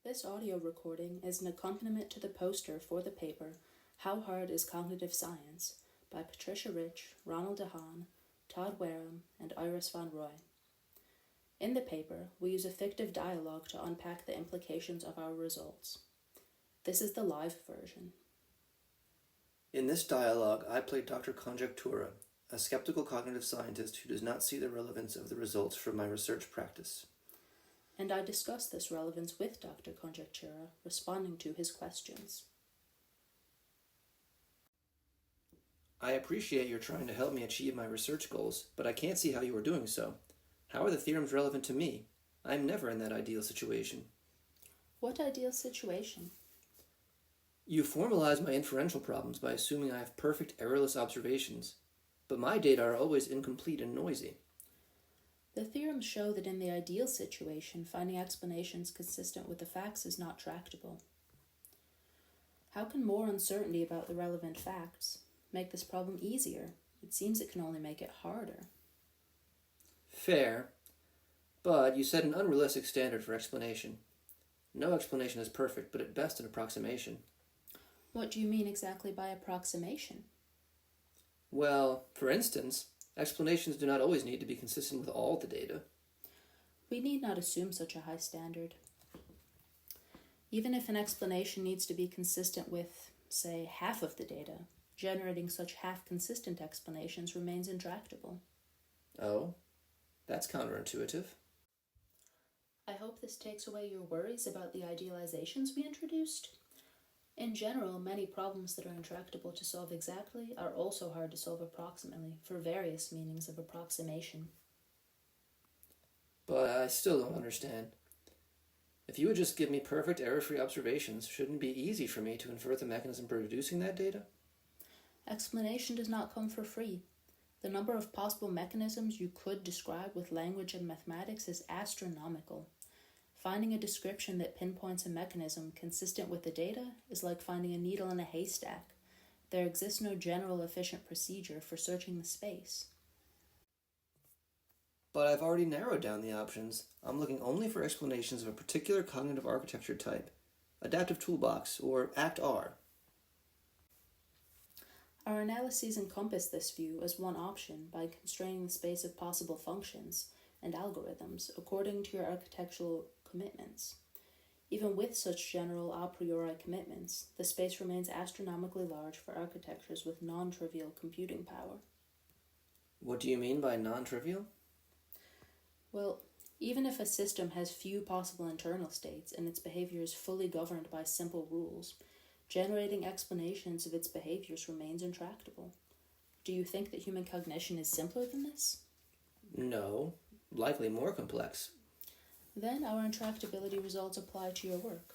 This audio recording is an accompaniment to the poster for the paper How Hard is Cognitive Science by Patricia Rich, Ronald DeHaan, Todd Wareham, and Iris Von Roy. In the paper, we use a fictive dialogue to unpack the implications of our results. This is the live version. In this dialogue, I play Dr. Conjectura, a skeptical cognitive scientist who does not see the relevance of the results from my research practice. And I discuss this relevance with Dr. Conjectura, responding to his questions. I appreciate your trying to help me achieve my research goals, but I can't see how you are doing so. How are the theorems relevant to me? I am never in that ideal situation. What ideal situation? You formalize my inferential problems by assuming I have perfect errorless observations, but my data are always incomplete and noisy. The theorems show that in the ideal situation, finding explanations consistent with the facts is not tractable. How can more uncertainty about the relevant facts make this problem easier? It seems it can only make it harder. Fair, but you set an unrealistic standard for explanation. No explanation is perfect, but at best an approximation. What do you mean exactly by approximation? Well, for instance, explanations do not always need to be consistent with all the data. We need not assume such a high standard. Even if an explanation needs to be consistent with, say, half of the data, generating such half-consistent explanations remains intractable. Oh, that's counterintuitive. I hope this takes away your worries about the idealizations we introduced. In general, many problems that are intractable to solve exactly are also hard to solve approximately, for various meanings of approximation. But I still don't understand. If you would just give me perfect error-free observations, shouldn't it be easy for me to infer the mechanism for producing that data? Explanation does not come for free. The number of possible mechanisms you could describe with language and mathematics is astronomical. Finding a description that pinpoints a mechanism consistent with the data is like finding a needle in a haystack. There exists no general efficient procedure for searching the space. But I've already narrowed down the options. I'm looking only for explanations of a particular cognitive architecture type, adaptive toolbox, or ACT-R. Our analyses encompass this view as one option by constraining the space of possible functions and algorithms according to your architectural commitments. Even with such general a priori commitments, the space remains astronomically large for architectures with non-trivial computing power. What do you mean by non-trivial? Well, even if a system has few possible internal states and its behavior is fully governed by simple rules, generating explanations of its behaviors remains intractable. Do you think that human cognition is simpler than this? No, likely more complex. Then our intractability results apply to your work.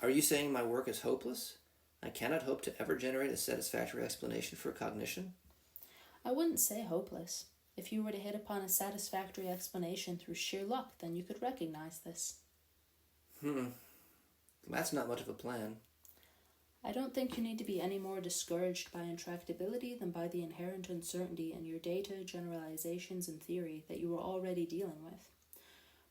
Are you saying my work is hopeless? I cannot hope to ever generate a satisfactory explanation for cognition? I wouldn't say hopeless. If you were to hit upon a satisfactory explanation through sheer luck, then you could recognize this. That's not much of a plan. I don't think you need to be any more discouraged by intractability than by the inherent uncertainty in your data, generalizations, and theory that you are already dealing with.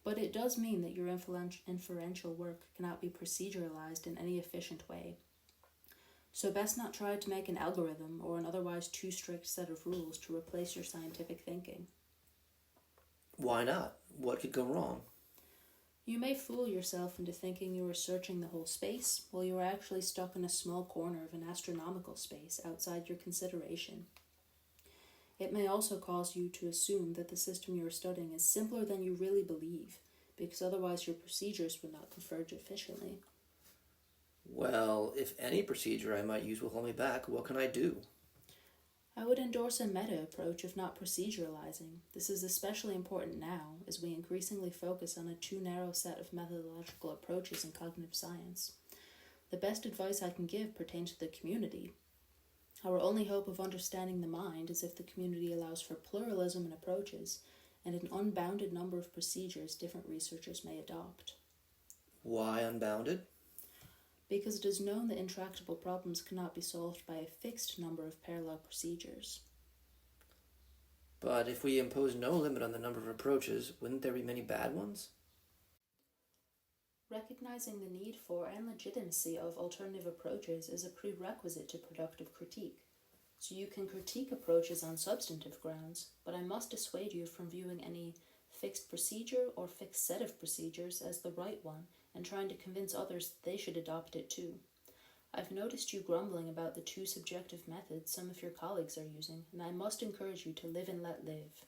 But it does mean that your inferential work cannot be proceduralized in any efficient way. So best not try to make an algorithm or an otherwise too strict set of rules to replace your scientific thinking. Why not? What could go wrong? You may fool yourself into thinking you are searching the whole space, while you are actually stuck in a small corner of an astronomical space outside your consideration. It may also cause you to assume that the system you are studying is simpler than you really believe, because otherwise your procedures would not converge efficiently. Well, if any procedure I might use will hold me back, what can I do? I would endorse a meta approach if not proceduralizing. This is especially important now, as we increasingly focus on a too narrow set of methodological approaches in cognitive science. The best advice I can give pertains to the community. Our only hope of understanding the mind is if the community allows for pluralism in approaches and an unbounded number of procedures different researchers may adopt. Why unbounded? Because it is known that intractable problems cannot be solved by a fixed number of parallel procedures. But if we impose no limit on the number of approaches, wouldn't there be many bad ones? Recognizing the need for and legitimacy of alternative approaches is a prerequisite to productive critique. So you can critique approaches on substantive grounds, but I must dissuade you from viewing any fixed procedure or fixed set of procedures as the right one and trying to convince others they should adopt it too. I've noticed you grumbling about the too subjective methods some of your colleagues are using, and I must encourage you to live and let live.